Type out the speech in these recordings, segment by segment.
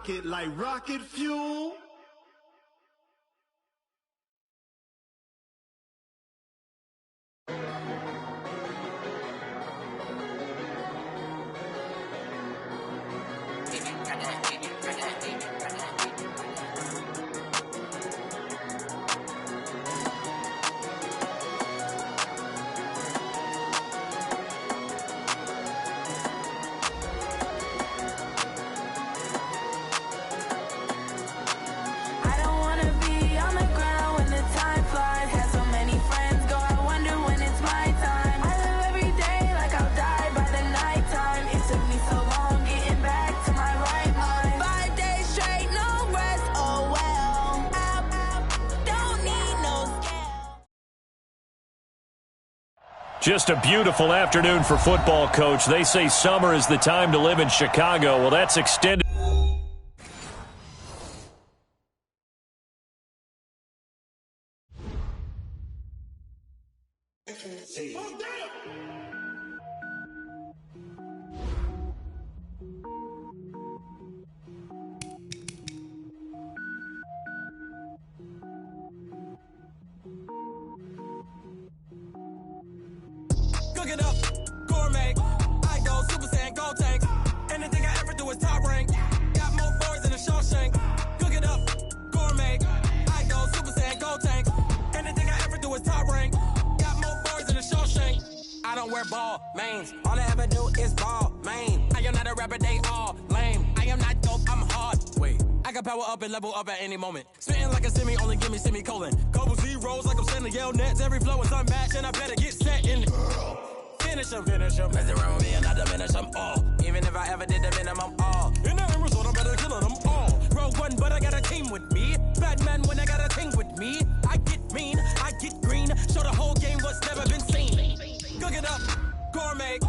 rocket like rocket fuel. Just a beautiful afternoon for football, Coach. They say summer is the time to live in Chicago. Well, that's extended. Cook it up, gourmet. I go Super Saiyan, go tank. Anything I ever do is top rank. Got more boys than a Shawshank. Cook it up, gourmet. I go Super Saiyan, go tank. Anything I ever do is top rank. Got more boys than a Shawshank. I don't wear ball mains. All I ever do is ball main. I am not a rapper, they all lame. I am not dope, I'm hard. Wait, I can power up and level up at any moment. Spitting like a semi, only give me semicolon. Couple zeros like I'm sending yell nets. Every flow is unmatched and I better get set in. Finish them. Mess around with me and I diminish them all. Even if I ever did the minimum all. In the end result, I better kill them all. Rogue one, but I got a team with me. Batman when I got a team with me. I get mean, I get green. Show the whole game what's never been seen. Cook it up, gourmet.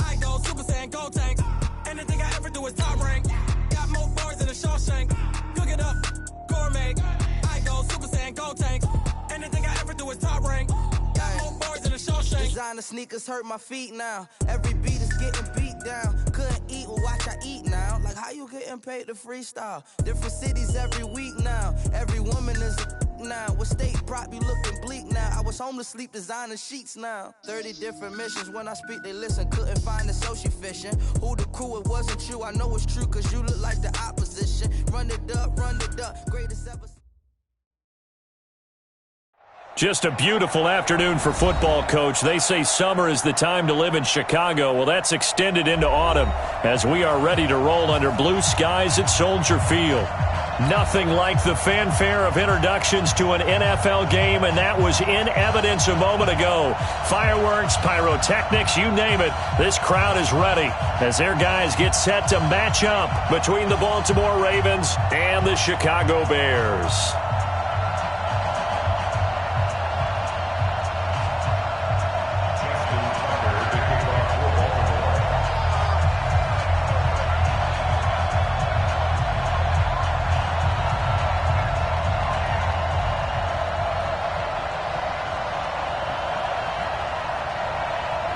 I go Super Saiyan, go tank. Anything I ever do is top rank. Got more boys than a Shawshank. Cook it up, gourmet. I go Super Saiyan, go tank. Anything I ever do is top rank. Designer sneakers hurt my feet now. Every beat is getting beat down. Couldn't eat, well watch I eat now. Like how you getting paid to freestyle? Different cities every week now. Every woman is a now. What state prop you looking bleak now? I was home to sleep designer sheets now. 30 different missions. When I speak they listen. Couldn't find it so she fishing. Who the crew, it wasn't you. I know it's true cause you look like the opposition. Run it up, greatest ever. Just a beautiful afternoon for football, Coach. They say summer is the time to live in Chicago. Well, that's extended into autumn as we are ready to roll under blue skies at Soldier Field. Nothing like the fanfare of introductions to an NFL game, and that was in evidence a moment ago. Fireworks, pyrotechnics, you name it. This crowd is ready as their guys get set to match up between the Baltimore Ravens and the Chicago Bears.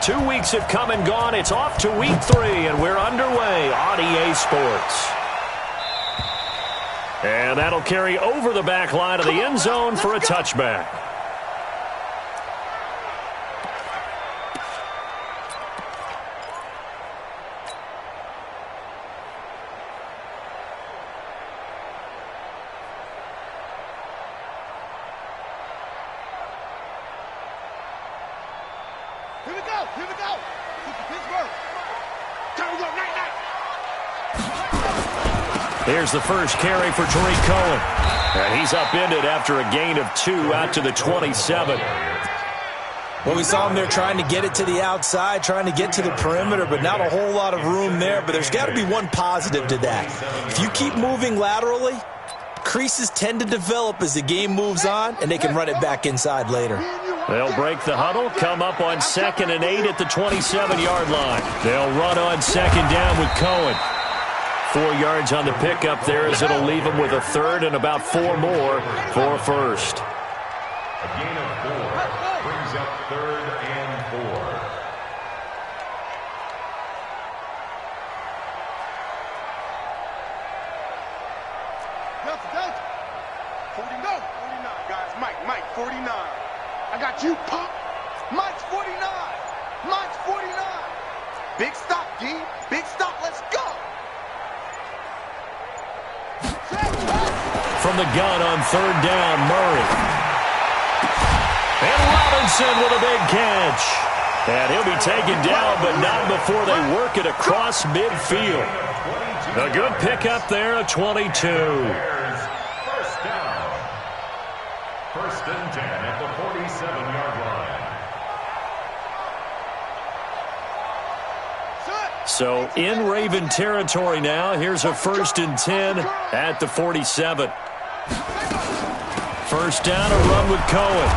Two weeks have come and gone. It's off to week 3, and we're underway on EA Sports. And that'll carry over the back line of the end zone for a touchback. Here we go. Pittsburgh. Turn it up, night. Here's the first carry for Tariq Cohen. And he's upended after a gain of 2 out to the 27. Well, we saw him there trying to get it to the outside, trying to get to the perimeter, but not a whole lot of room there. But there's got to be one positive to that. If you keep moving laterally, creases tend to develop as the game moves on, and they can run it back inside later. They'll break the huddle, come up on 2nd and 8 at the 27-yard line. They'll run on 2nd down with Cohen. 4 yards on the pickup there as it'll leave them with a 3rd and about 4 more for first. A gain of 4 brings up 3rd and 4. 49. I got you, punk. Mike's 49. Mike's 49. Big stop, D. Big stop. Let's go. From the gun on third down, Murray. And Robinson with a big catch. And he'll be taken down, but not before they work it across midfield. A good pickup there, a 22. First down. First and 10 at the 47-yard line. So in Raven territory now. Here's a first and 10 at the 47. First down, a run with Cohen.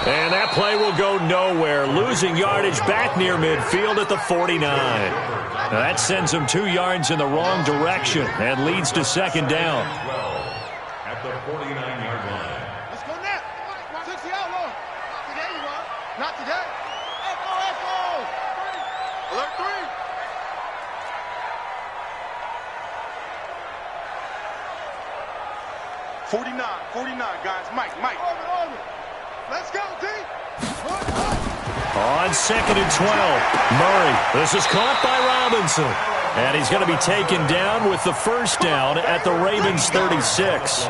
And that play will go nowhere. Losing yardage back near midfield at the 49. Now that sends them 2 yards in the wrong direction and leads to second down. 12 at the 49-yard line. Let's go now. 60 outlaw. Not today, you are. Not today. Echo, echo. Alert 3. Guys. Mike. Over. Let's go, D. On second and 12, Murray. This is caught by Robinson. And he's going to be taken down with the first down at the Ravens 36.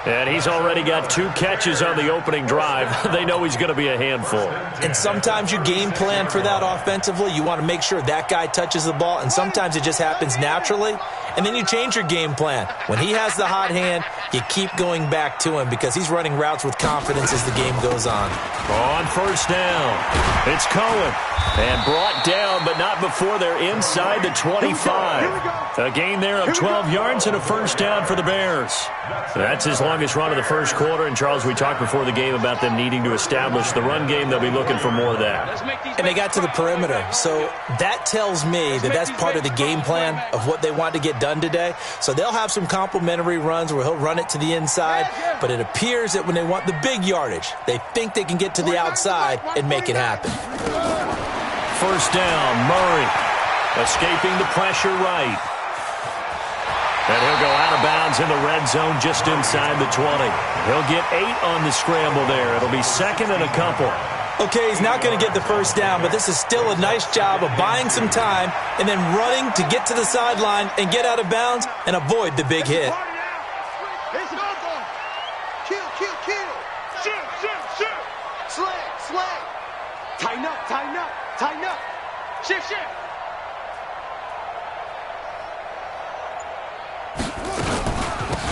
And he's already got 2 catches on the opening drive. They know he's going to be a handful. And sometimes you game plan for that offensively. You want to make sure that guy touches the ball, and sometimes it just happens naturally. And then you change your game plan. When he has the hot hand, you keep going back to him because he's running routes with confidence as the game goes on. On first down, it's Cohen. And brought down, but not before they're inside the 25. A gain there of 12 yards and a first down for the Bears. That's his longest run of the first quarter. And, Charles, we talked before the game about them needing to establish the run game. They'll be looking for more of that. And they got to the perimeter. So that tells me that that's part of the game plan of what they want to get done today. So they'll have some complementary runs where he'll run it to the inside. But it appears that when they want the big yardage, they think they can get to the outside and make it happen. First down, Murray. Escaping the pressure right. And he'll go out of bounds in the red zone just inside the 20. He'll get 8 on the scramble there. It'll be second and a couple. Okay, he's not going to get the first down, but this is still a nice job of buying some time and then running to get to the sideline and get out of bounds and avoid the big hit. Kill. Slang. Tighten up. Shift.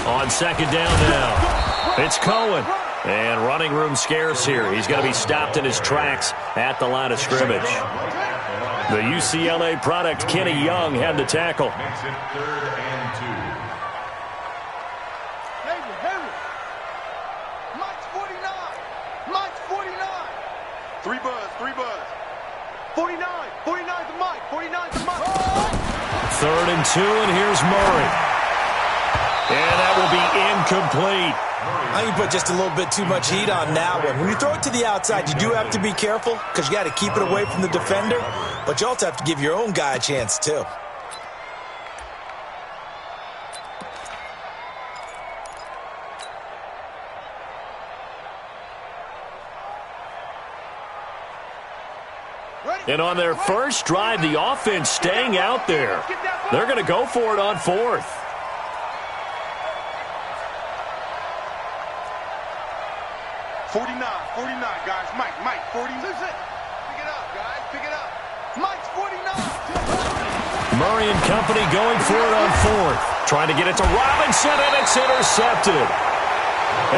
On second down now, it's Cohen. And running room scarce here. He's going to be stopped in his tracks at the line of scrimmage. The UCLA product, Kenny Young, had the tackle. Makes it third and 2. Henry. Mike's 49. 3 buzz. 49 to Mike. 49 to Mike. Third and 2, and here's Murray. And that will be incomplete. I think you put just a little bit too much heat on that one. When you throw it to the outside, you do have to be careful because you got to keep it away from the defender, but you also have to give your own guy a chance too. And on their first drive, the offense staying out there. They're going to go for it on fourth. Guys. Mike, 40. Pick it up, guys. Pick it up. Mike's 49. Murray and company going for it on fourth. Trying to get it to Robinson, and it's intercepted.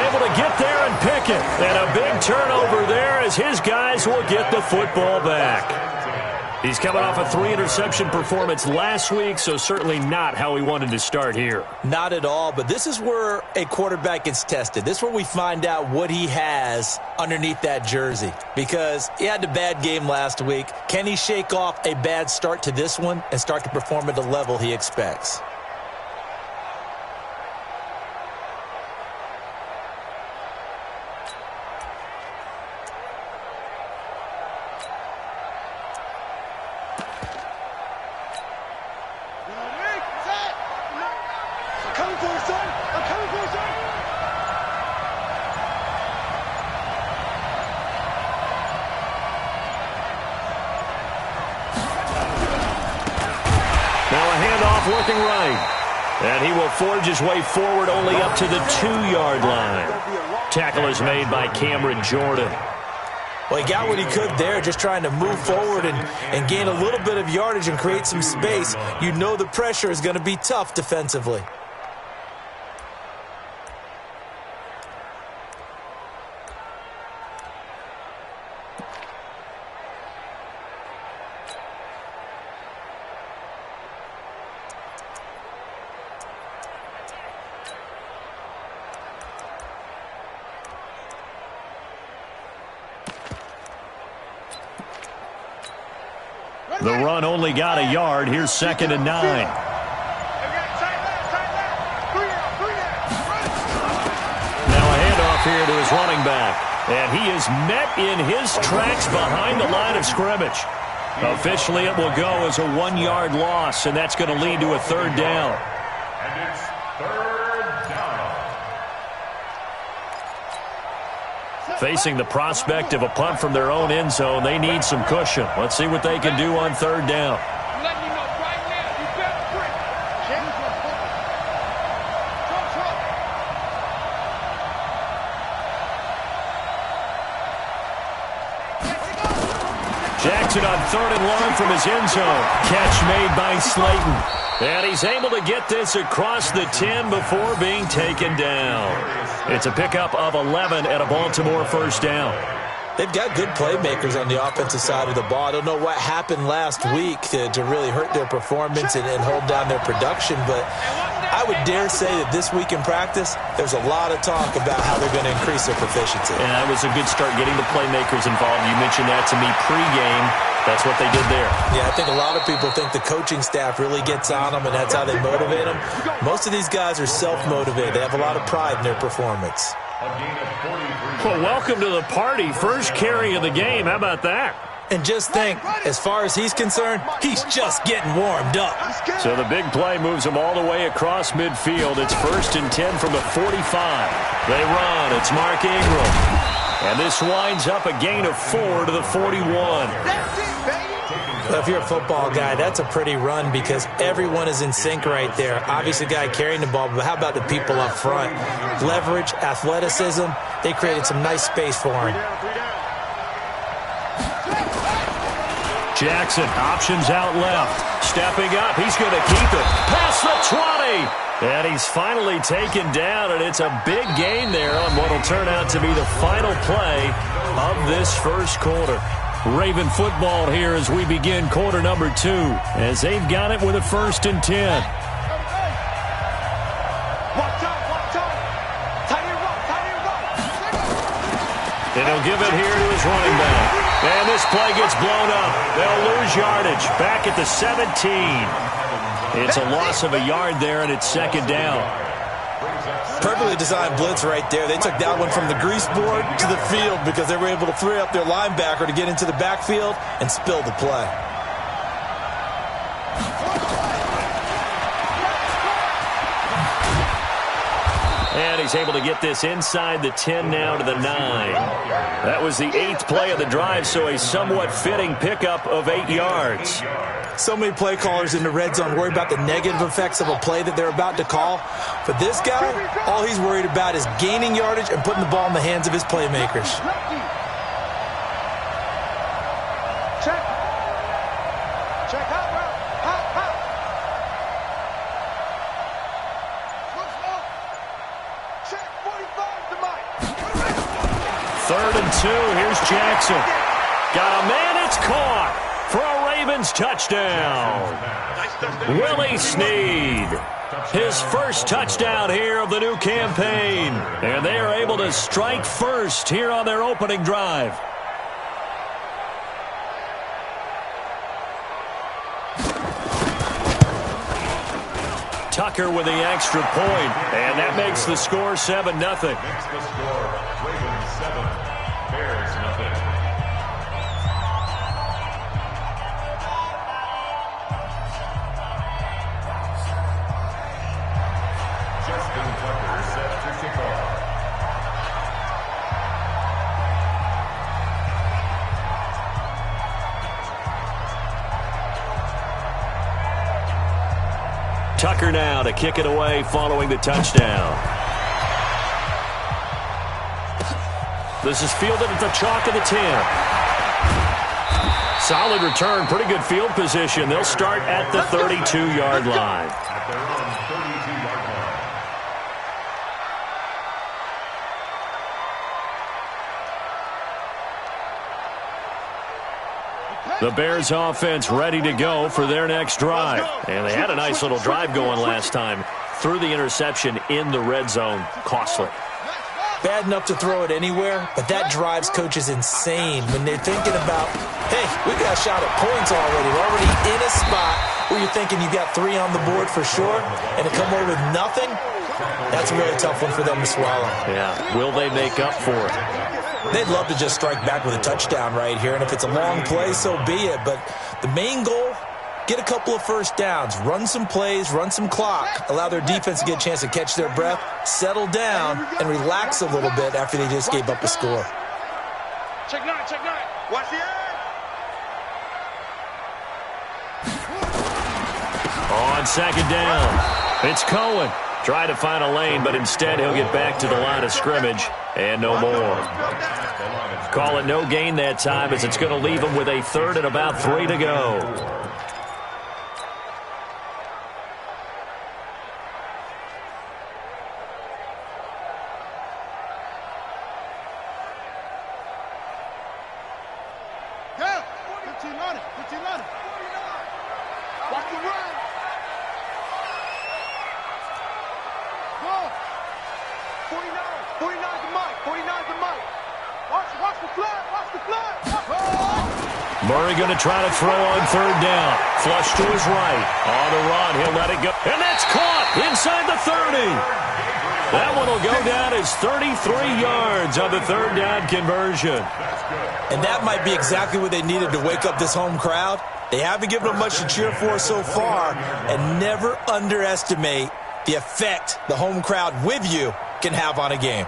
Able to get there and pick it. And a big turnover there as his guys will get the football back. He's coming off a 3-interception performance last week, so certainly not how he wanted to start here. Not at all, but this is where a quarterback gets tested. This is where we find out what he has underneath that jersey, because he had a bad game last week. Can he shake off a bad start to this one and start to perform at the level he expects? looking right. And he will forge his way forward only up to the 2-yard line. Tackle is made by Cameron Jordan. Well, he got what he could there, just trying to move forward and gain a little bit of yardage and create some space. You know the pressure is going to be tough defensively. The run only got a yard. Here's 2nd and 9. Now a handoff here to his running back. And he is met in his tracks behind the line of scrimmage. Officially, it will go as a 1-yard loss, and that's going to lead to a 3rd down. And it's 3rd down. Facing the prospect of a punt from their own end zone, they need some cushion. Let's see what they can do on 3rd down. I'm letting you know right now, you better break. Jackson on 3rd and long from his end zone. Catch made by Slayton. And he's able to get this across the 10 before being taken down. It's a pickup of 11 and a Baltimore 1st down. They've got good playmakers on the offensive side of the ball. I don't know what happened last week to really hurt their performance and hold down their production, but I would dare say that this week in practice, there's a lot of talk about how they're going to increase their proficiency. And that was a good start getting the playmakers involved. You mentioned that to me pregame. That's what they did there. Yeah, I think a lot of people think the coaching staff really gets on them, and that's how they motivate them. Most of these guys are self-motivated. They have a lot of pride in their performance. Well, welcome to the party. First carry of the game. How about that? And just think, as far as he's concerned, he's just getting warmed up. So the big play moves him all the way across midfield. It's 1st and 10 from the 45. They run. It's Mark Ingram. And this winds up a gain of 4 to the 41. Well, if you're a football guy, that's a pretty run because everyone is in sync right there. Obviously, the guy carrying the ball, but how about the people up front? Leverage, athleticism, they created some nice space for him. Jackson, options out left. Stepping up, he's going to keep it. Past the 20. And he's finally taken down, and it's a big gain there on what will turn out to be the final play of this first quarter. Raven football here as we begin quarter number 2, as they've got it with a 1st and 10. And he'll give it here to his running back. And this play gets blown up. They'll lose yardage back at the 17. It's a loss of a yard there, and it's 2nd down. Perfectly designed blitz right there. They took that one from the grease board to the field because they were able to free up their linebacker to get into the backfield and spill the play. And he's able to get this inside the 10 now to the 9. That was the 8th play of the drive, so a somewhat fitting pickup of 8 yards. So many play callers in the red zone worry about the negative effects of a play that they're about to call. But this guy, all he's worried about is gaining yardage and putting the ball in the hands of his playmakers. Check. Check out, bro. Out. Check 45 to Mike. 3rd and 2. Here's Jackson. Got a man. It's caught for a Ravens touchdown. Willie Snead. His first touchdown here of the new campaign. And they are able to strike first here on their opening drive. Tucker with the extra point, and that makes the score 7-0. Makes the score Ravens 7, Bears nothing. Justin Tucker set to kick off. Tucker now to kick it away following the touchdown. This is fielded at the chalk of the 10. Solid return, pretty good field position. They'll start at the 32-yard line. At their own 32-yard line. The Bears offense ready to go for their next drive. And they had a nice little drive going last time. Threw the interception in the red zone. Costly. Bad enough to throw it anywhere, but that drives coaches insane when they're thinking about, hey, we got a shot at points already. We're already in a spot where you're thinking you got 3 on the board for sure, and to come away with nothing, that's a really tough one for them to swallow. Yeah, will they make up for it? They'd love to just strike back with a touchdown right here, and if it's a long play, so be it. But the main goal, get a couple of first downs, run some plays, run some clock, allow their defense to get a chance to catch their breath, settle down, and relax a little bit after they just gave up a score. Check 9, check 9. Watch the air. On second down, it's Cohen. Try to find a lane, but instead he'll get back to the line of scrimmage and no more. Call it no gain that time as it's going to leave him with a 3rd and about 3 to go. Murray going to try to throw on 3rd down. Flush to his right. On the run, he'll let it go. And that's caught inside the 30. That one will go down as 33 yards on the 3rd down conversion. And that might be exactly what they needed to wake up this home crowd. They haven't given them much to cheer for so far, and never underestimate the effect the home crowd with you can have on a game.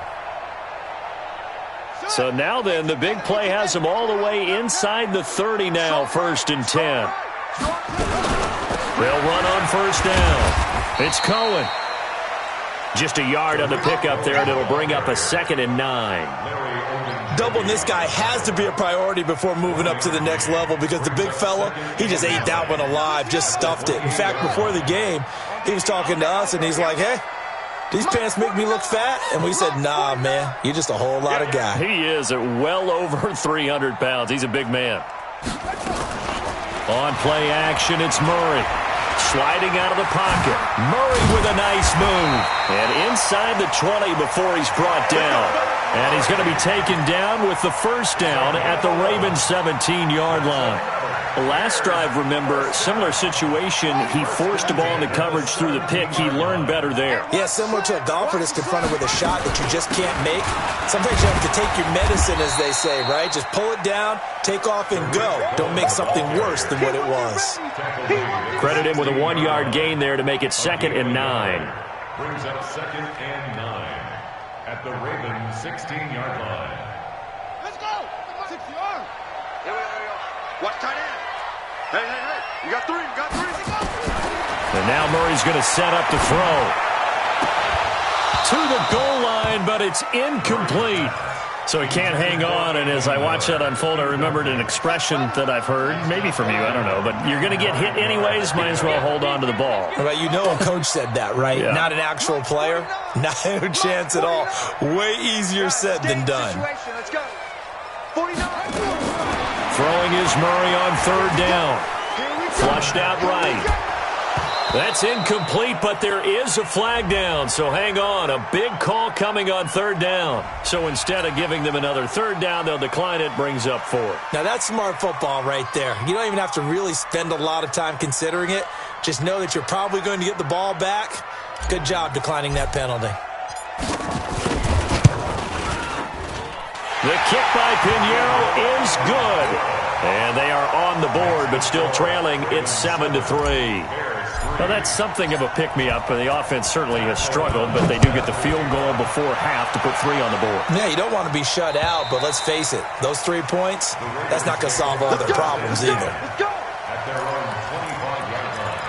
So now then, the big play has them all the way inside the 30 now, 1st and 10. They'll run on 1st down. It's Cohen. Just a yard on the pickup there, and it'll bring up a 2nd and 9. Doubling this guy has to be a priority before moving up to the next level because the big fella, he just ate that one alive, just stuffed it. In fact, before the game, he was talking to us, and he's like, hey, these pants make me look fat? And we said, nah, man, you're just a whole lot of guy. He is at well over 300 pounds. He's a big man. On play action, it's Murray. Sliding out of the pocket. Murray with a nice move. And inside the 20 before he's brought down. And he's going to be taken down with the 1st down at the Ravens 17-yard line. Last drive, remember, similar situation. He forced the ball into coverage through the pick. He learned better there. Yeah, similar to a golfer that's confronted with a shot that you just can't make. Sometimes you have to take your medicine, as they say, right? Just pull it down, take off, and go. Don't make something worse than what it was. Credit him with a 1-yard gain there to make it 2nd and 9. Brings up 2nd and 9 at the Ravens 16-yard line. Let's go. 6 yards. Here we go. Watch tight end. Hey. You got 3. And now Murray's going to set up to throw. To the goal line, but it's incomplete. So he can't hang on, and as I watch that unfold, I remembered an expression that I've heard, maybe from you, I don't know, but you're going to get hit anyways, might as well hold on to the ball. Right, you know a coach said that, right? Yeah. Not an actual player. No chance at all. Way easier said than done. Let's go. 49. Throwing is Murray on 3rd down. Flushed out right. That's incomplete, but there is a flag down, so hang on. A big call coming on 3rd down. So instead of giving them another 3rd down, they'll decline it, brings up 4. Now, that's smart football right there. You don't even have to really spend a lot of time considering it. Just know that you're probably going to get the ball back. Good job declining that penalty. The kick by Pinheiro is good. And they are on the board, but still trailing. It's 7-3. Well, that's something of a pick-me-up. The offense certainly has struggled, but they do get the field goal before half to put 3 on the board. Yeah, you don't want to be shut out, but let's face it. Those 3 points, that's not going to solve all their problems either. At their own 25-yard line.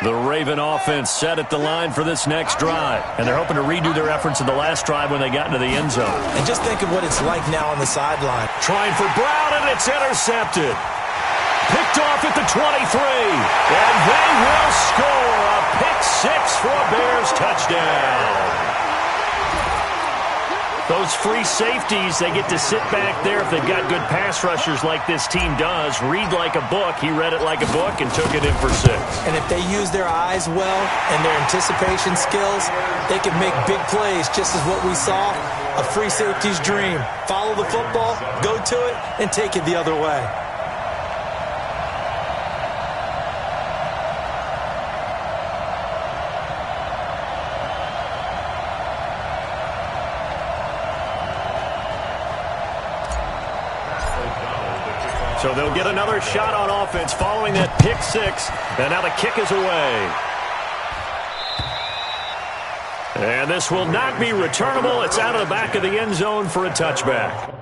The Raven offense set at the line for this next drive, and they're hoping to redo their efforts in the last drive when they got into the end zone. And just think of what it's like now on the sideline. Trying for Brown, and it's intercepted. Picked off at the 23, and they will score a pick six for a Bears touchdown. Those free safeties, they get to sit back there if they've got good pass rushers like this team does. Read like a book. He read it like a book and took it in for 6. And if they use their eyes well and their anticipation skills, they can make big plays, just as what we saw, a free safety's dream. Follow the football, go to it, and take it the other way. So they'll get another shot on offense following that pick 6. And now the kick is away. And this will not be returnable. It's out of the back of the end zone for a touchback.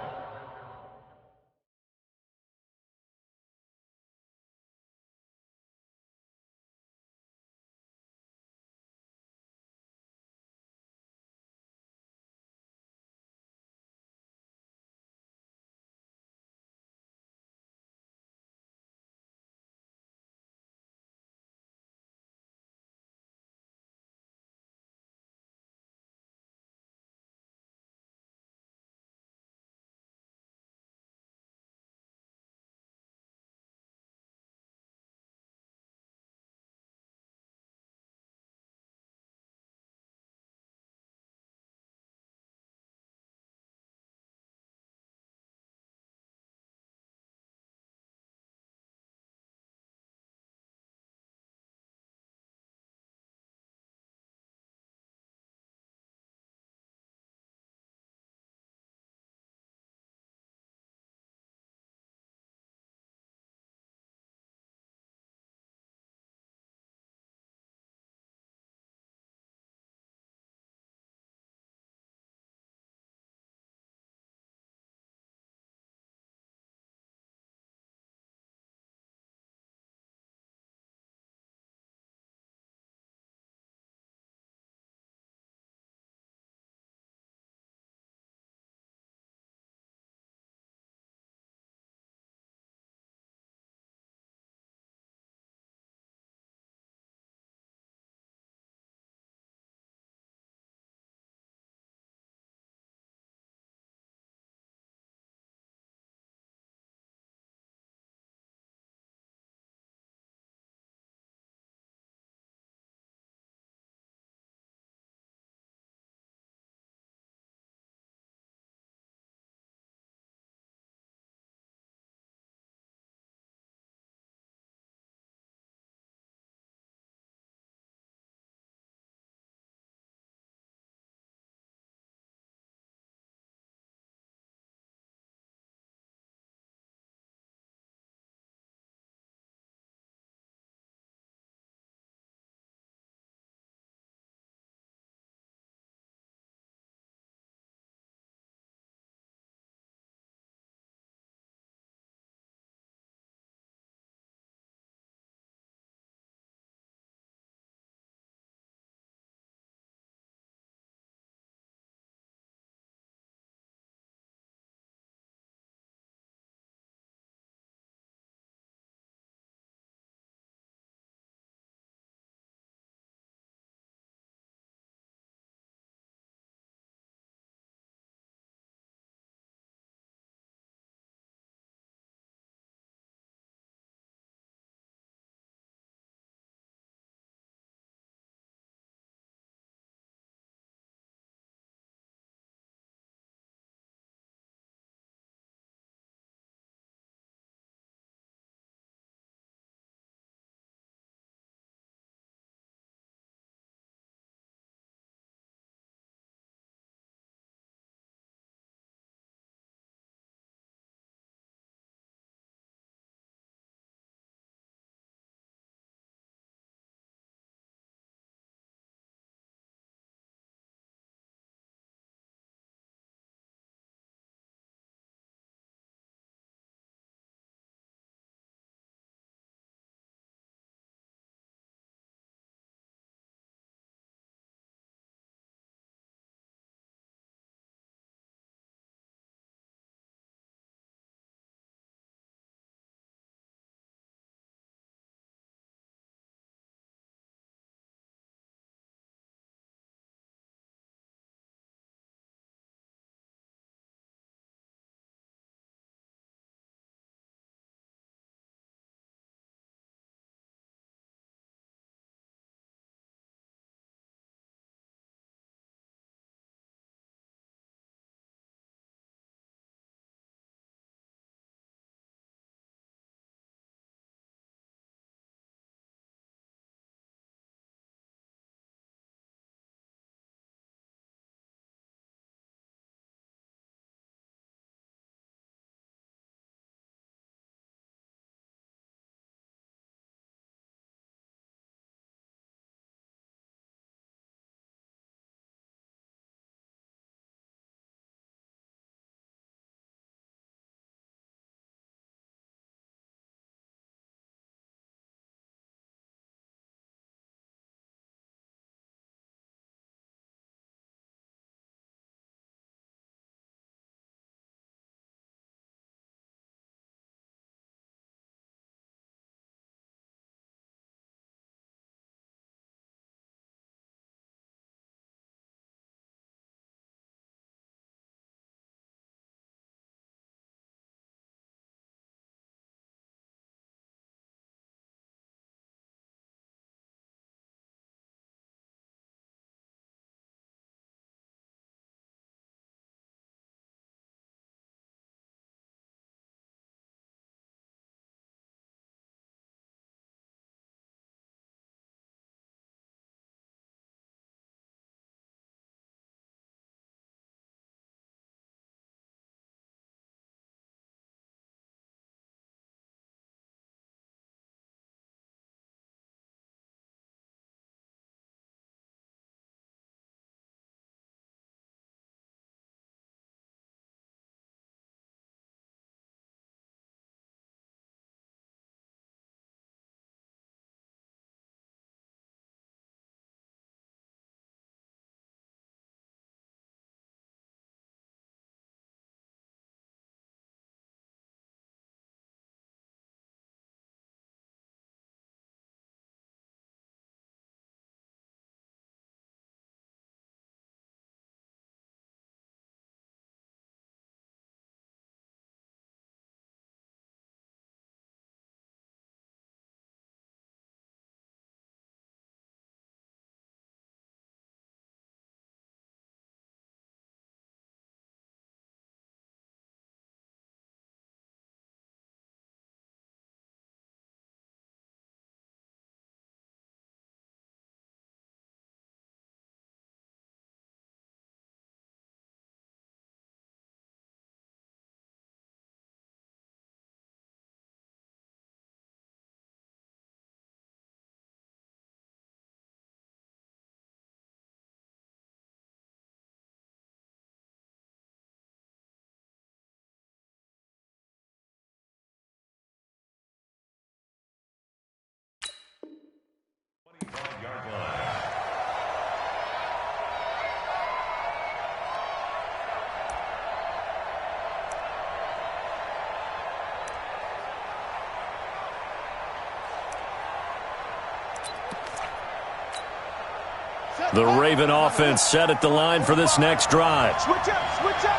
The Raven offense set at the line for this next drive. Switch up, switch up.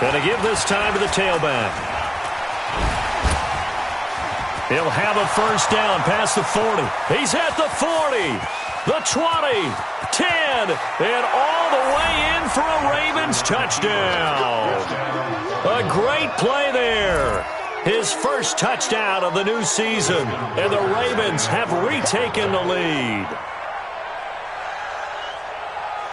Going to give this time to the tailback. He'll have a first down past the 40. He's at the 40, the 20, 10, and all the way in for a Ravens touchdown. A great play there. His first touchdown of the new season, and the Ravens have retaken the lead.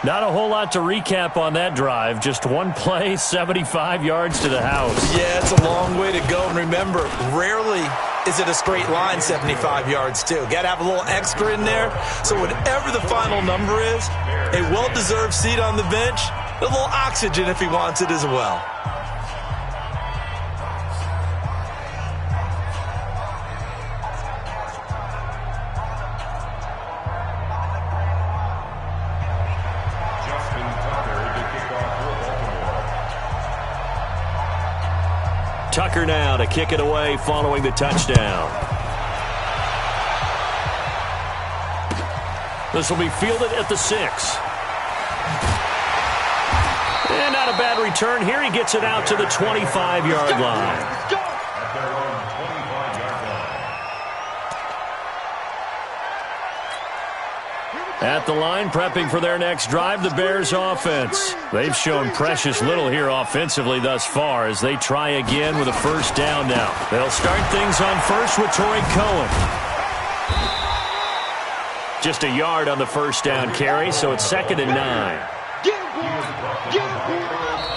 Not a whole lot to recap on that drive. Just one play, 75 yards to the house. Yeah, it's a long way to go. And remember, rarely is it a straight line 75 yards, too. Got to have a little extra in there. So whatever the final number is, a well-deserved seat on the bench, a little oxygen if he wants it as well. Tucker now to kick it away following the touchdown. This will be fielded at the 6. And not a bad return here. He gets it out to the 25-yard line. At the line, prepping for their next drive, the Bears offense. They've shown precious little here offensively thus far as they try again with a first down now. They'll start things on first with Torrey Cohen. Just a yard on the first down carry, so it's 2nd and 9.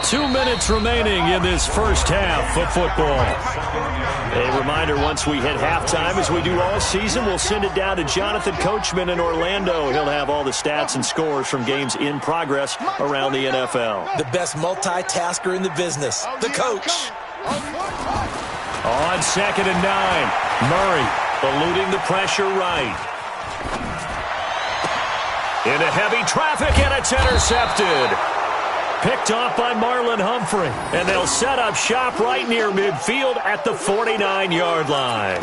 2 minutes remaining in this first half of football. A reminder, once we hit halftime, as we do all season, we'll send it down to Jonathan Coachman in Orlando. He'll have all the stats and scores from games in progress around the NFL. The best multitasker in the business, the coach. On 2nd and 9, Murray eluding the pressure right. Into heavy traffic, and it's intercepted. Picked off by Marlon Humphrey. And they'll set up shop right near midfield at the 49-yard line.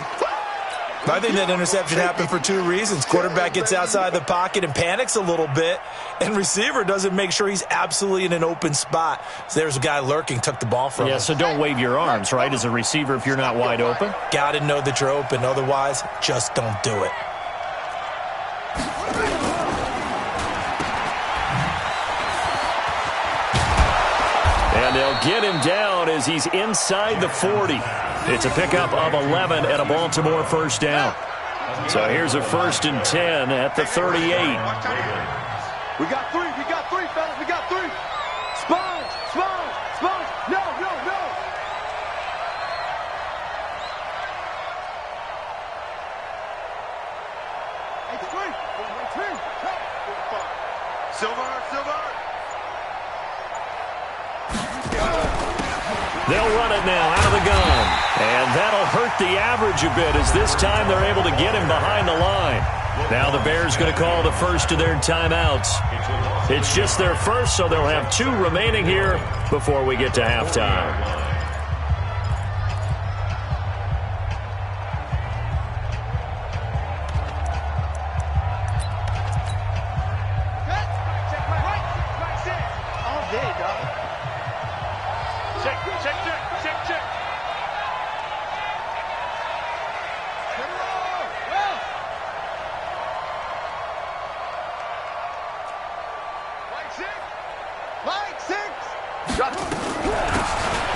I think that interception happened for 2 reasons. Quarterback gets outside the pocket and panics a little bit, and receiver doesn't make sure he's absolutely in an open spot. So there's a guy lurking, took the ball from him. Yeah, so don't wave your arms, right, as a receiver if you're not wide open. Got to know that you're open. Otherwise, just don't do it. And they'll get him down as he's inside the 40. It's a pickup of 11 and a Baltimore first down. So here's a 1st and 10 at the 38. We got 3, fellas, we got 3. Sponge. No. It's 3. Silver. They'll run it now out of the gun. And that'll hurt the average a bit as this time they're able to get him behind the line. Now the Bears going to call the first of their timeouts. It's just their first, so they'll have 2 remaining here before we get to halftime.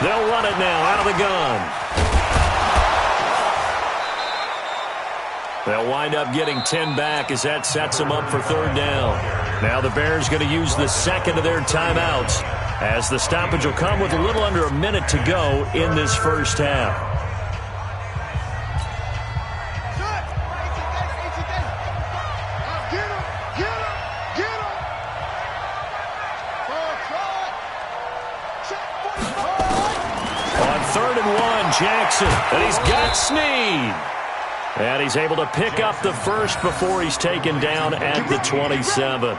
They'll run it now out of the gun. They'll wind up getting 10 back as that sets them up for 3rd down. Now the Bears going to use the second of their timeouts as the stoppage will come with a little under a minute to go in this first half. Jackson, and he's got Snead. And he's able to pick up the first before he's taken down at the 27.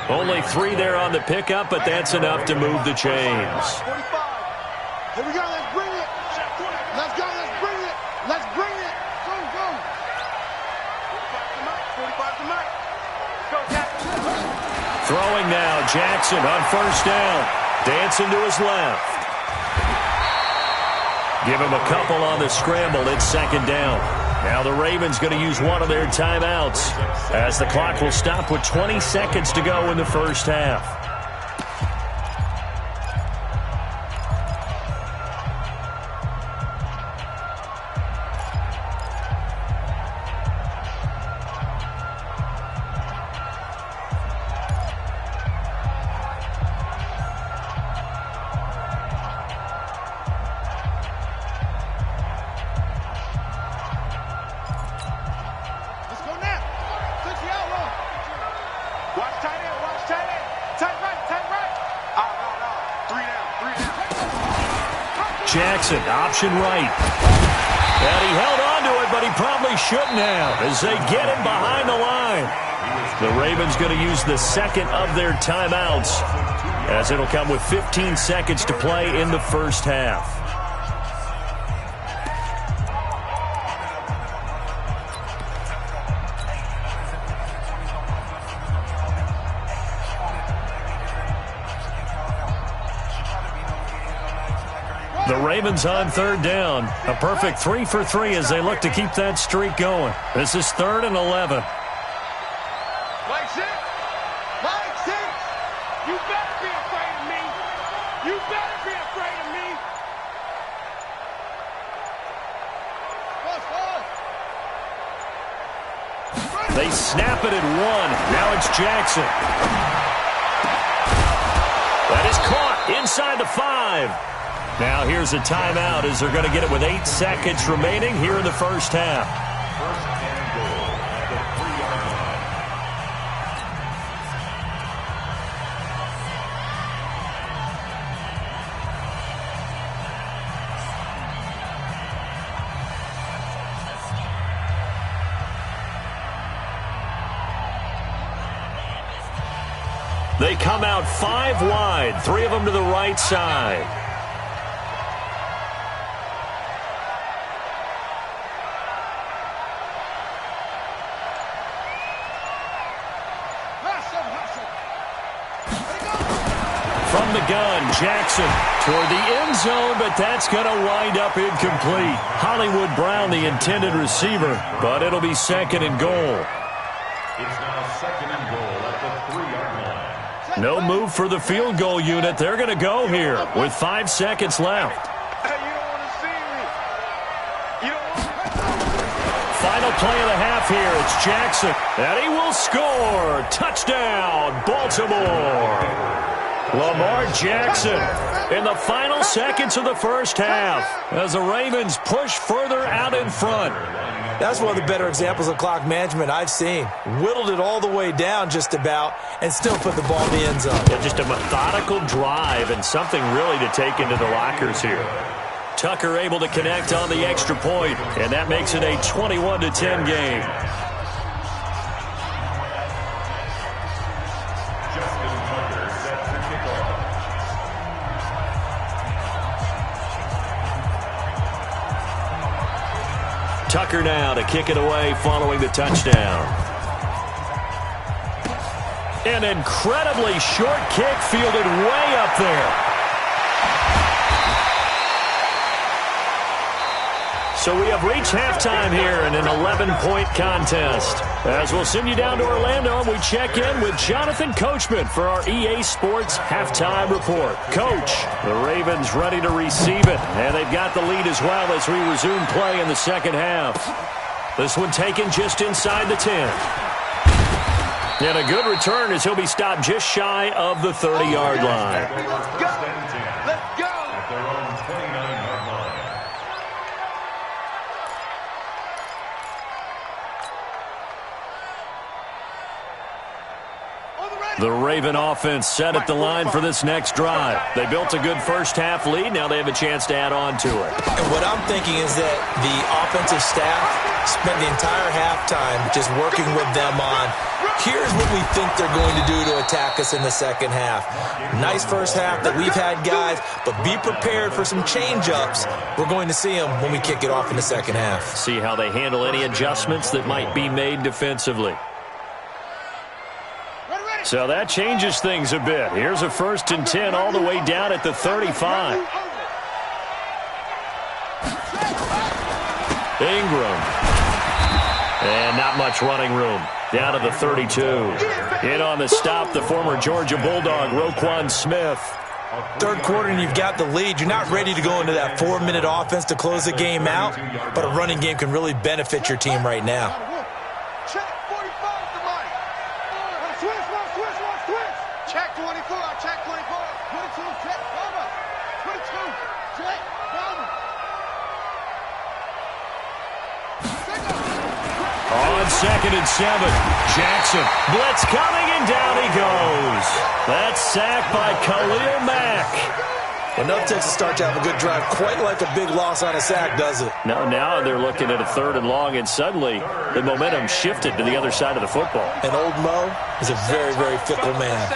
Only 3 there on the pickup, but that's enough to move the chains. 45. Here we go. Let's bring it. Let's go. Let's bring it. Let's bring it. Go, go. 45 to Mike. Go, Jackson. Throwing now, Jackson on first down. Dancing to his left. Give him a couple on the scramble. It's second down. Now the Ravens going to use one of their timeouts as the clock will stop with 20 seconds to go in the first half. Jackson, option right. And he held on to it, but he probably shouldn't have as they get him behind the line. The Ravens going to use the second of their timeouts as it'll come with 15 seconds to play in the first half. The Ravens on third down. A perfect 3 for 3 as they look to keep that streak going. This is 3rd and 11. Mike 6. Mike 6. You better be afraid of me. You better be afraid of me. They snap it at 1. Now it's Jackson. That is caught inside the 5. Now here's a timeout as they're going to get it with 8 seconds remaining here in the first half. First and goal at the 3-yard line. They come out 5 wide, 3 of them to the right side. From the gun, Jackson toward the end zone, but that's going to wind up incomplete. Hollywood Brown, the intended receiver, but it'll be 2nd and goal. It's now 2nd and goal at the 3-yard line. No move for the field goal unit. They're going to go here with 5 seconds left. Hey, you don't want to see me. You don't want to. Final play of the half here. It's Jackson, and he will score. Touchdown, Baltimore. Lamar Jackson in the final seconds of the first half as the Ravens push further out in front. That's one of the better examples of clock management I've seen. Whittled it all the way down just about and still put the ball in the end zone. Yeah, just a methodical drive and something really to take into the lockers here. Tucker able to connect on the extra point, and that makes it a 21-10 game. Tucker now to kick it away following the touchdown. An incredibly short kick fielded way up there. So we have reached halftime here in an 11-point contest. As we'll send you down to Orlando and we check in with Jonathan Coachman for our EA Sports Halftime Report. Coach, the Ravens ready to receive it, and they've got the lead as well as we resume play in the second half. This one taken just inside the 10. And a good return as he'll be stopped just shy of the 30-yard line. Let's go. Let's go. At their own 29-yard line. The Raven offense set at the line for this next drive. They built a good first-half lead. Now they have a chance to add on to it. And what I'm thinking is that the offensive staff spent the entire halftime just working with them on, here's what we think they're going to do to attack us in the second half. Nice first half that we've had, guys, but be prepared for some change-ups. We're going to see them when we kick it off in the second half. See how they handle any adjustments that might be made defensively. So that changes things a bit. Here's a 1st and 10 all the way down at the 35. Ingram. And not much running room. Down to the 32. In on the stop, the former Georgia Bulldog, Roquan Smith. Third quarter and you've got the lead. You're not ready to go into that 4-minute offense to close the game out, but a running game can really benefit your team right now. Check 45 to Mike. Switch. Check 24. Check 24. 22. Check. Bomber. 22. Check. Bomber. On 2nd and 7, Jackson. Blitz coming, and down he goes. That's sacked by Khalil Mack. Enough takes a start to have a good drive. Quite like a big loss on a sack, does it? No, now they're looking at a 3rd and long, and suddenly the momentum shifted to the other side of the football. And old Mo is a very, very fickle man.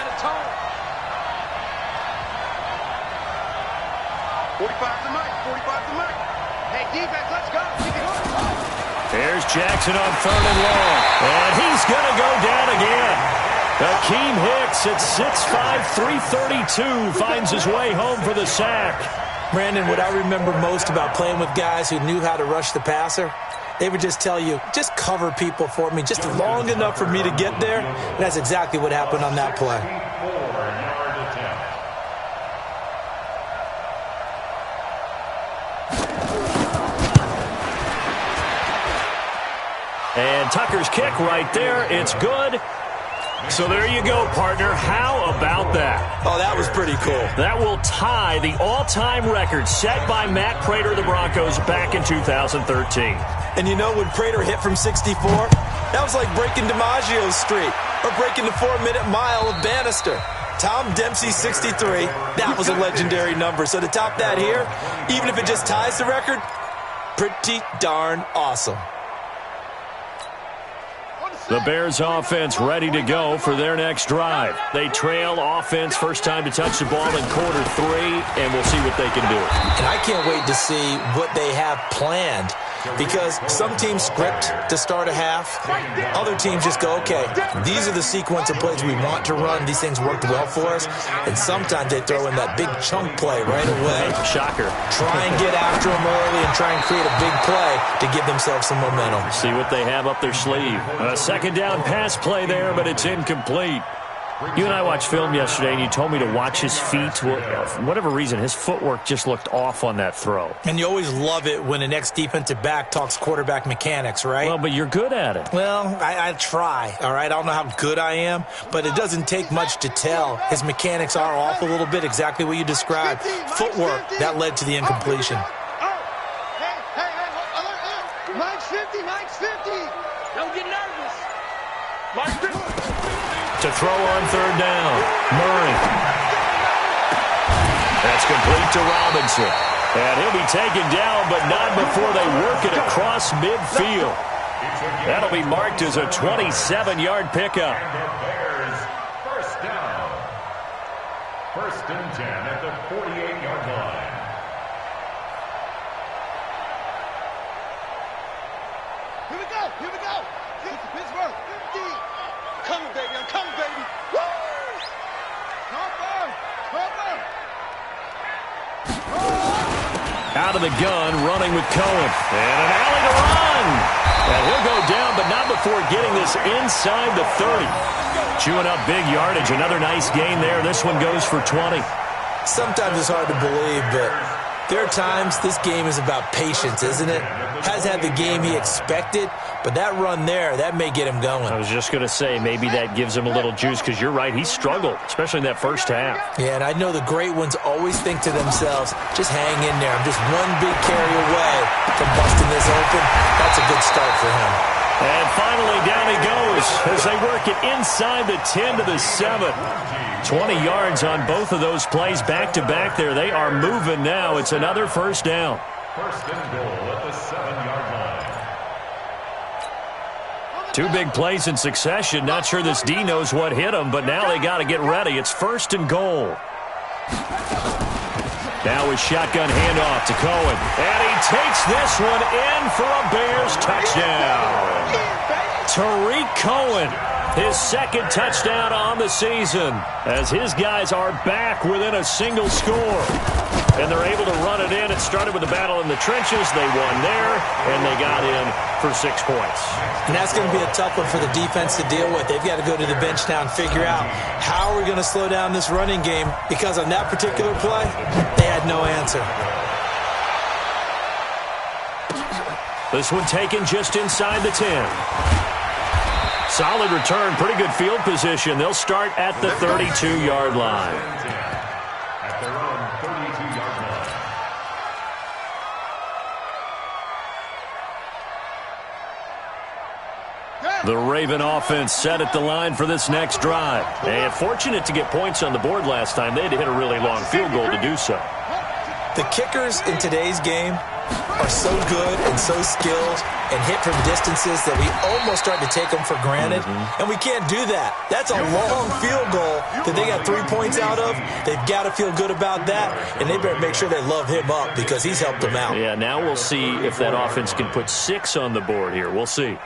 45 to Mike. Hey, defense, let's go. There's Jackson on 3rd and long, and he's going to go down again. Akeem Hicks at 6'5", 332 finds his way home for the sack. Brandon, what I remember most about playing with guys who knew how to rush the passer, they would just tell you, just cover people for me, just long enough for me to get there. And that's exactly what happened on that play. And Tucker's kick right there. It's good. So there you go, partner. How about that? Oh, that was pretty cool. That will tie the all-time record set by Matt Prater of the Broncos back in 2013. And you know when Prater hit from 64? That was like breaking DiMaggio's streak or breaking the 4-minute mile of Bannister. Tom Dempsey, 63. That was a legendary number. So to top that here, even if it just ties the record, pretty darn awesome. The Bears offense ready to go for their next drive. They trail offense, first time to touch the ball in quarter 3, and we'll see what they can do. And I can't wait to see what they have planned, because some teams script to start a half. Other teams just go, okay, these are the sequence of plays we want to run. These things worked well for us. And sometimes they throw in that big chunk play right away. Shocker. Try and get after them early and try and create a big play to give themselves some momentum. See what they have up their sleeve. A second down pass play there, but it's incomplete. You and I watched film yesterday, and you told me to watch his feet. For whatever reason, his footwork just looked off on that throw. And you always love it when an ex-defensive back talks quarterback mechanics, right? Well, but you're good at it. Well, I try, all right? I don't know how good I am, but it doesn't take much to tell. His mechanics are off a little bit, exactly what you described. Footwork, that led to the incompletion. Hey, Mike's 50. Don't get nervous. Mike's 50. To throw on 3rd down, Murray. That's complete to Robinson. And he'll be taken down, but not before they work it across midfield. That'll be marked as a 27-yard pickup. First down. 1st and 10 at the 48-yard line. Here we go. Get to Pittsburgh. 50. I'm coming, baby. Woo! Out of the gun, running with Cohen. And an alley to run. And he'll go down, but not before getting this inside the 30. Chewing up big yardage. Another nice gain there. This one goes for 20. Sometimes it's hard to believe, but there are times this game is about patience, isn't it? Hasn't had the game he expected, but that run there, that may get him going. I was just going to say, maybe that gives him a little juice, because you're right, he struggled, especially in that first half. Yeah, and I know the great ones always think to themselves, just hang in there. I'm just one big carry away from busting this open. That's a good start for him. And finally, down he goes as they work it inside the 10 to the 7. 20 yards on both of those plays back-to-back there. They are moving now. It's another first down. First and goal at the 7-yard line. Two big plays in succession. Not sure this D knows what hit him, but now they got to get ready. It's first and goal. Now a shotgun handoff to Cohen. And he takes this one in for a Bears touchdown. Tariq Cohen, his second touchdown on the season, as his guys are back within a single score. And they're able to run it in. It started with a battle in the trenches. They won there, and they got in for 6 points. And that's going to be a tough one for the defense to deal with. They've got to go to the bench now and figure out how are we going to slow down this running game, because on that particular play, they had no answer. This one taken just inside the 10. Solid return, pretty good field position. They'll start at the 32-yard line. At their own 32-yard line. The Raven offense set at the line for this next drive. And fortunate to get points on the board last time. They had to hit a really long field goal to do so. The kickers in today's game are so good and so skilled and hit from distances that we almost start to take them for granted. And we can't do that. That's a long field goal that they got 3 points out of. They've got to feel good about that, and they better make sure they love him up because he's helped them out. Yeah, now we'll see if that offense can put 6 on the board here. We'll see.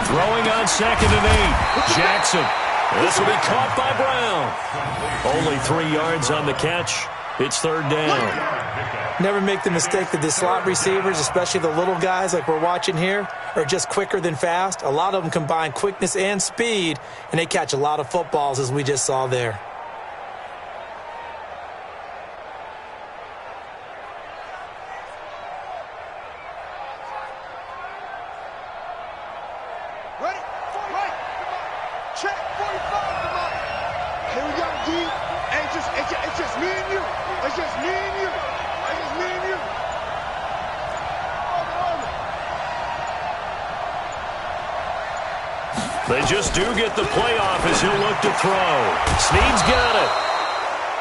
Throwing on 2nd and 8. Jackson. This will be caught by Brown. Only 3 yards on the catch. It's 3rd down. Never make the mistake that the slot receivers, especially the little guys like we're watching here, are just quicker than fast. A lot of them combine quickness and speed, and they catch a lot of footballs, as we just saw there. They just do get the playoff as he'll look to throw. Snead's got it.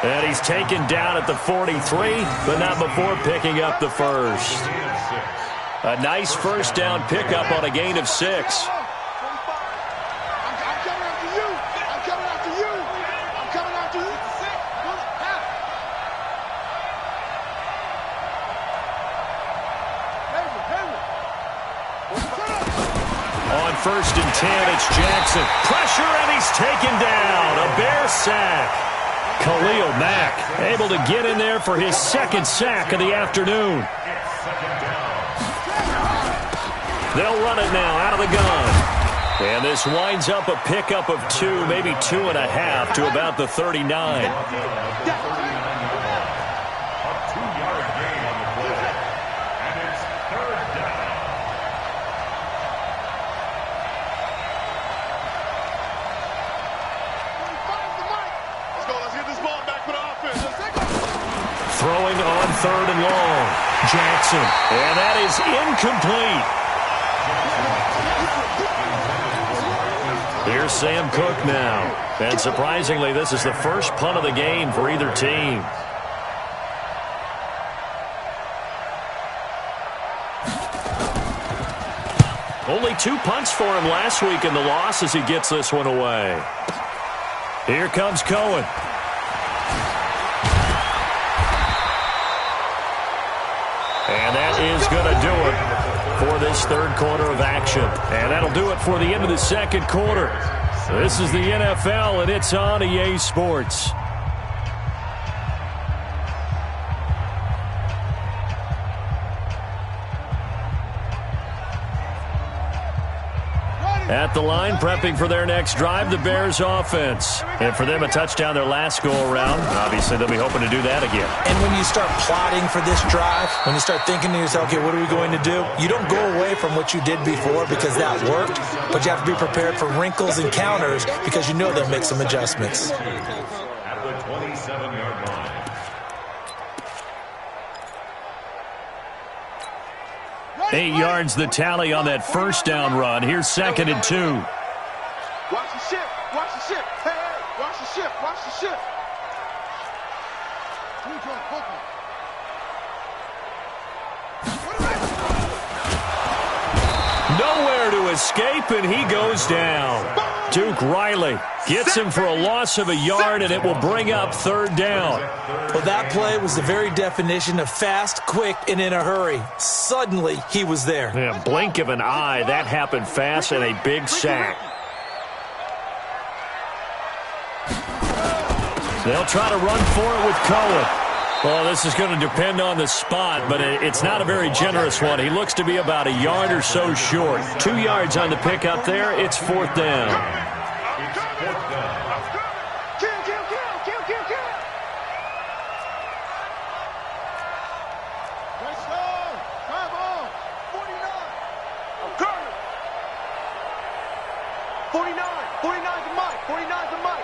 And he's taken down at the 43, but not before picking up the first. A nice first down pickup on a gain of 6. On 1st and 10, it's Jackson. Pressure, and he's taken down. A Bear sack. Khalil Mack able to get in there for his 2nd sack of the afternoon. They'll run it now out of the gun. And this winds up a pickup of 2, maybe 2.5 to about the 39. Throwing on 3rd and long. Jackson. And that is incomplete. Here's Sam Cook now. And surprisingly, this is the first punt of the game for either team. Only 2 punts for him last week in the loss as he gets this one away. Here comes Cohen. And that is going to do it for this 3rd quarter of action. And that'll do it for the end of the 2nd quarter. This is the NFL, and it's on EA Sports. Ready. At the line, prepping for their next drive, the Bears offense. And for them, a touchdown their last go-around. Obviously, they'll be hoping to do that again. And when you start plotting for this drive, when you start thinking to yourself, okay, what are we going to do? You don't go away from what you did before because that worked, but you have to be prepared for wrinkles and counters because you know they'll make some adjustments. At the 27-yard line. 8 yards the tally on that first down run. Here's 2nd and 2. Watch the ship. Watch the ship. Hey, hey, watch the ship. Watch the ship. Nowhere to escape, and he goes down. Duke Riley gets him for a loss of a yard, and it will bring up 3rd down. Well, that play was the very definition of fast, quick, and in a hurry. Suddenly, he was there. Yeah, blink of an eye, that happened fast, and a big sack. They'll try to run for it with Cohen. Well, this is going to depend on the spot, but it's not a very generous one. He looks to be about a yard or so short. 2 yards on the pickup there. It's 4th down. It's 4th down. Kill. Let's go. Come on. 49. I'm coming. 49. 49's the mic. 49's the mic.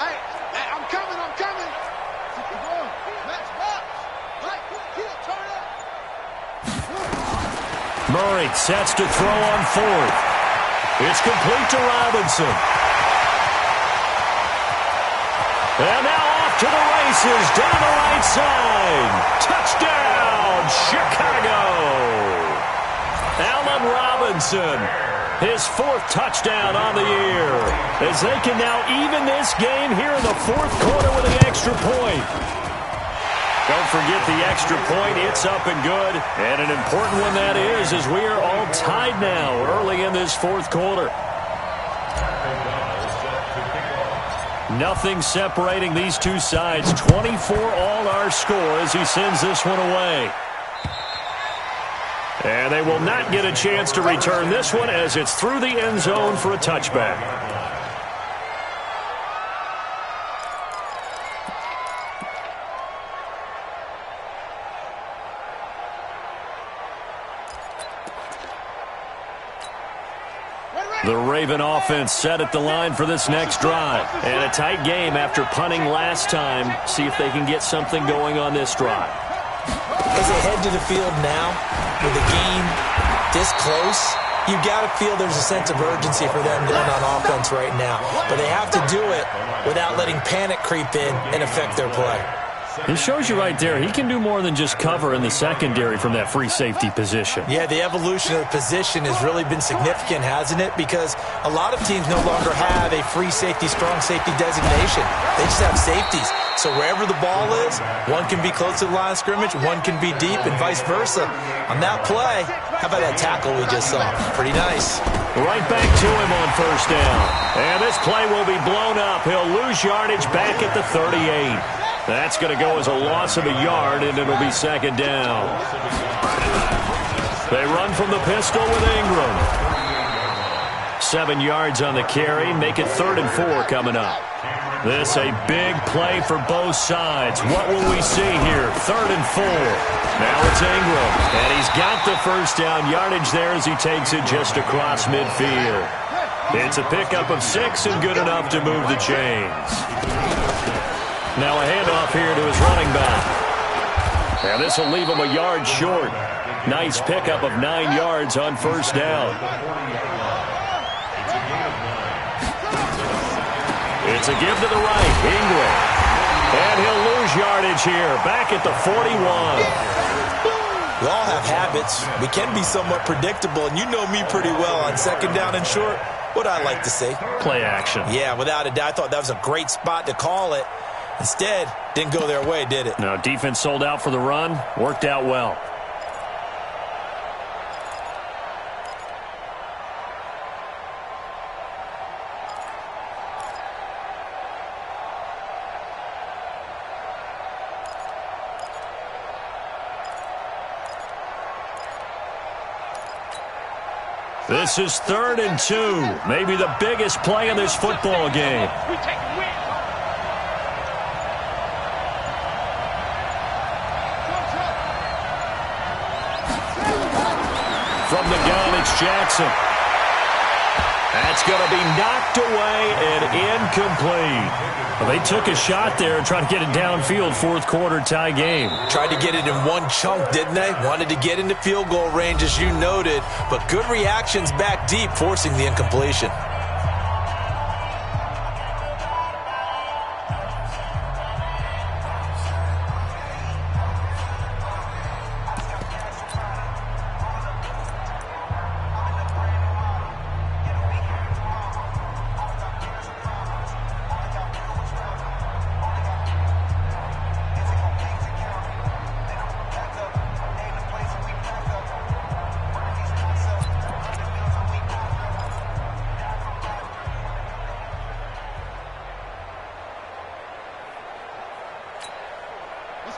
Hey, I'm coming. Let's box. Right, kill, turn up. Murray sets to throw on 4th. It's complete to Robinson. And now off to the races down the right side. Touchdown, Chicago. Allen Robinson, his 4th touchdown on the year, as they can now even this game here in the 4th quarter with an extra point. Don't forget the extra point. It's up and good. And an important one that is, as we are all tied now early in this 4th quarter. Nothing separating these two sides. 24 all our score as he sends this one away. And they will not get a chance to return this one as it's through the end zone for a touchback. The Raven offense set at the line for this next drive. And a tight game after punting last time. See if they can get something going on this drive. As they head to the field now, with the game this close, you've got to feel there's a sense of urgency for them going on offense right now. But they have to do it without letting panic creep in and affect their play. It shows you right there, he can do more than just cover in the secondary from that free safety position. Yeah, the evolution of the position has really been significant, hasn't it? Because a lot of teams no longer have a free safety, strong safety designation. They just have safeties. So wherever the ball is, one can be close to the line of scrimmage, one can be deep, and vice versa. On that play, how about that tackle we just saw? Pretty nice. Right back to him on 1st down. And this play will be blown up. He'll lose yardage back at the 38. That's going to go as a loss of a yard, and it'll be 2nd down. They run from the pistol with Ingram. 7 yards on the carry. Make it 3rd and 4 coming up. This a big play for both sides. What will we see here? 3rd and 4. Now it's Ingram. And he's got the first down yardage there as he takes it just across midfield. It's a pickup of 6 and good enough to move the chains. Now a handoff here to his running back. And this will leave him a yard short. Nice pickup of 9 yards on 1st down. It's a give to the right, Ingram. And he'll lose yardage here, back at the 41. We all have habits. We can be somewhat predictable, and you know me pretty well on 2nd down and short. What I like to say? Play action. Yeah, without a doubt. I thought that was a great spot to call it. Instead, didn't go their way, did it? No, defense sold out for the run. Worked out well. This is 3rd and 2. Maybe the biggest play in this football game. From the gun, it's Jackson. That's going to be knocked away and incomplete. Well, they took a shot there and tried to get it downfield, 4th quarter tie game. Tried to get it in one chunk, didn't they? Wanted to get into field goal range, as you noted, but good reactions back deep, forcing the incompletion.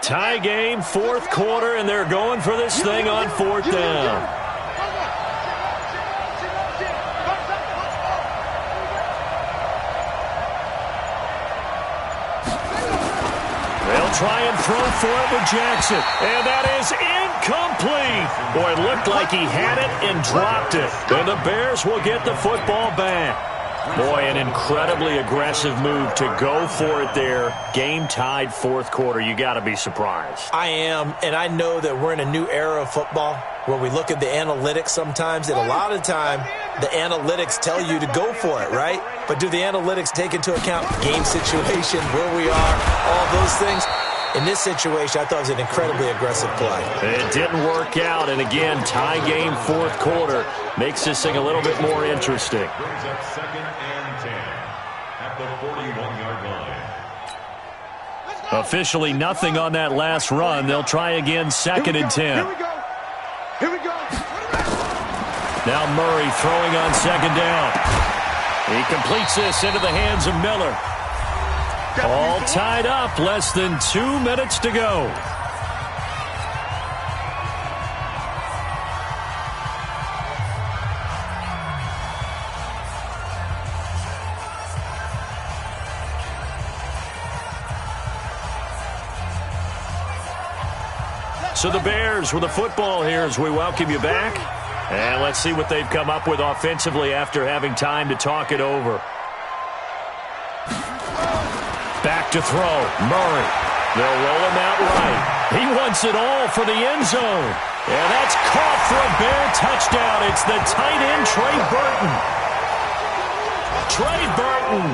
Tie game, 4th quarter, and they're going for this thing on 4th down. They'll try and throw for it with Jackson, and that is incomplete. Boy, it looked like he had it and dropped it. And the Bears will get the football back. Boy, an incredibly aggressive move to go for it there. Game tied, 4th quarter. You got to be surprised. I am, and I know that we're in a new era of football where we look at the analytics sometimes, and a lot of the time the analytics tell you to go for it, right? But do the analytics take into account game situation, where we are, all those things? In this situation, I thought it was an incredibly aggressive play. It didn't work out, and again, tie game, 4th quarter. Makes this thing a little bit more interesting. Brings up 2nd and 10 at the 41-yard line. Officially nothing on that last run. They'll try again, 2nd and 10. Here we go. Here we go. Now Murray throwing on 2nd down. He completes this into the hands of Miller. All tied up, less than 2 minutes to go. So the Bears with the football here as we welcome you back. And let's see what they've come up with offensively after having time to talk it over. Back to throw. Murray. They'll roll him out right. He wants it all for the end zone. And that's caught for a Bear touchdown. It's the tight end, Trey Burton. Trey Burton,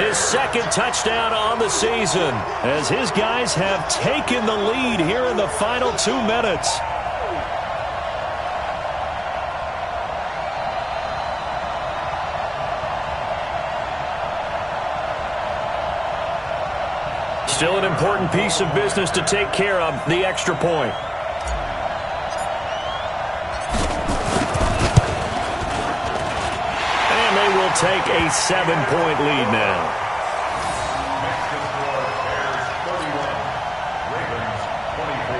his 2nd touchdown on the season, as his guys have taken the lead here in the final 2 minutes. Still an important piece of business to take care of, the extra point. And they will take a 7-point lead now. Bears 31, Ravens 24.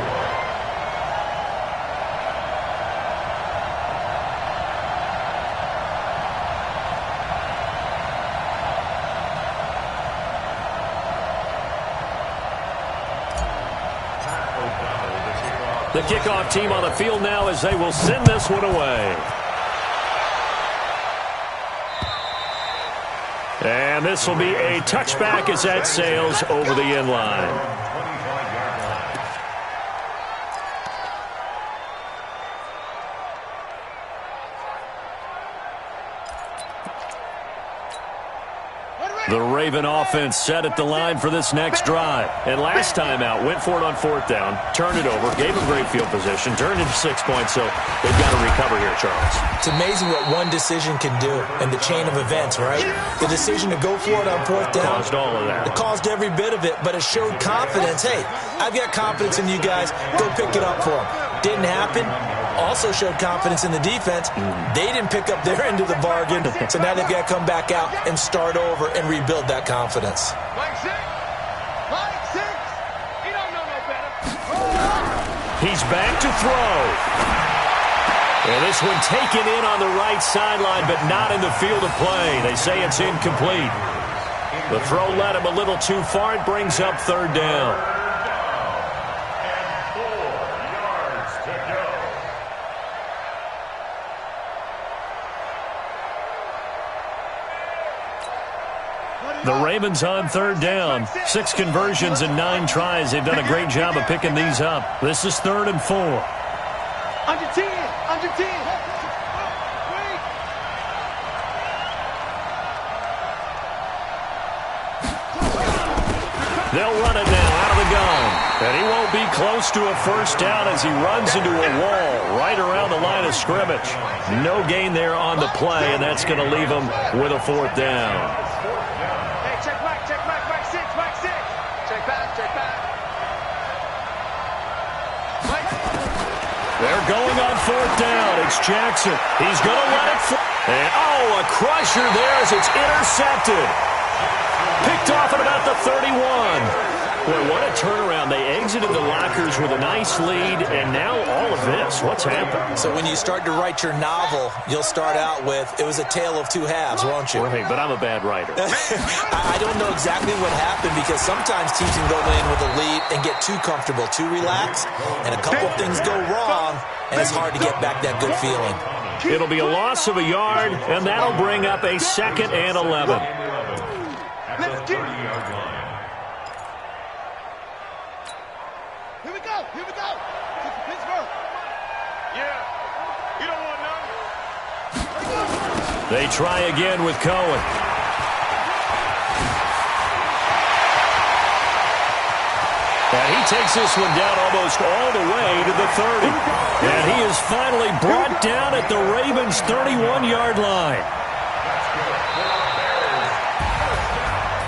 The kickoff team on the field now as they will send this one away. And this will be a touchback as that sails over the end line. The Raven offense set at the line for this next drive. And last time out, went for it on 4th down, turned it over, gave them great field position, turned into 6 points, so they've got to recover here, Charles. It's amazing what one decision can do in the chain of events, right? The decision to go for it on 4th down. Caused all of that. It caused every bit of it, but it showed confidence. Hey, I've got confidence in you guys. Go pick it up for them. Didn't happen. Also showed confidence in the defense. They didn't pick up their end of the bargain, so now they've got to come back out and start over and rebuild that confidence. Like 6. Like 6. He don't know no better. He's back to throw. And this one taken in on the right sideline, but not in the field of play. They say it's incomplete. The throw led him a little too far. It brings up third down. And 4 yards to go. The Ravens on third down. 6 conversions and 9 tries. They've done a great job of picking these up. This is 3rd and 4. Under 10. Under 10. They'll run it now out of the gun. And he won't be close to a first down as he runs into a wall right around the line of scrimmage. No gain there on the play, and that's going to leave him with a 4th down. Hey, check back, back 6, back 6. Check back. They're going on 4th down. It's Jackson. He's going to let it fly. And, a crusher there as it's intercepted. Picked off at about the 31. Boy, what a turnaround. They exited the lockers with a nice lead, and now all of this. What's happened? So when you start to write your novel, you'll start out with, it was a tale of 2 halves, won't you? Right, but I'm a bad writer. I don't know exactly what happened because sometimes teams can go in with a lead and get too comfortable, too relaxed, and a couple of things go wrong, and it's hard to get back that good feeling. It'll be a loss of a yard, and that'll bring up a 2nd and 11. At the 30-yard line. Here we go. Pittsburgh. Yeah. You don't want none. They try again with Cohen. And he takes this one down almost all the way to the 30. And he is finally brought down at the Ravens' 31-yard line.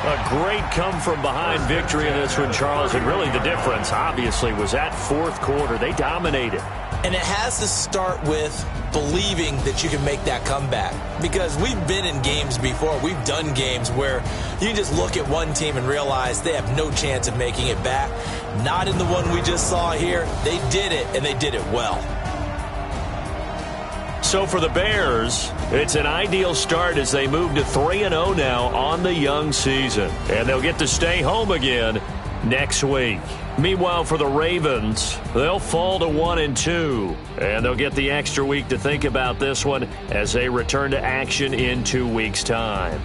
A great come-from-behind victory in this one, Charles. And really the difference, obviously, was that 4th quarter. They dominated. And it has to start with believing that you can make that comeback. Because we've been in games before. We've done games where you can just look at one team and realize they have no chance of making it back. Not in the one we just saw here. They did it, and they did it well. So for the Bears, it's an ideal start as they move to 3-0 now on the young season. And they'll get to stay home again next week. Meanwhile, for the Ravens, they'll fall to 1-2. And they'll get the extra week to think about this one as they return to action in 2 weeks' time.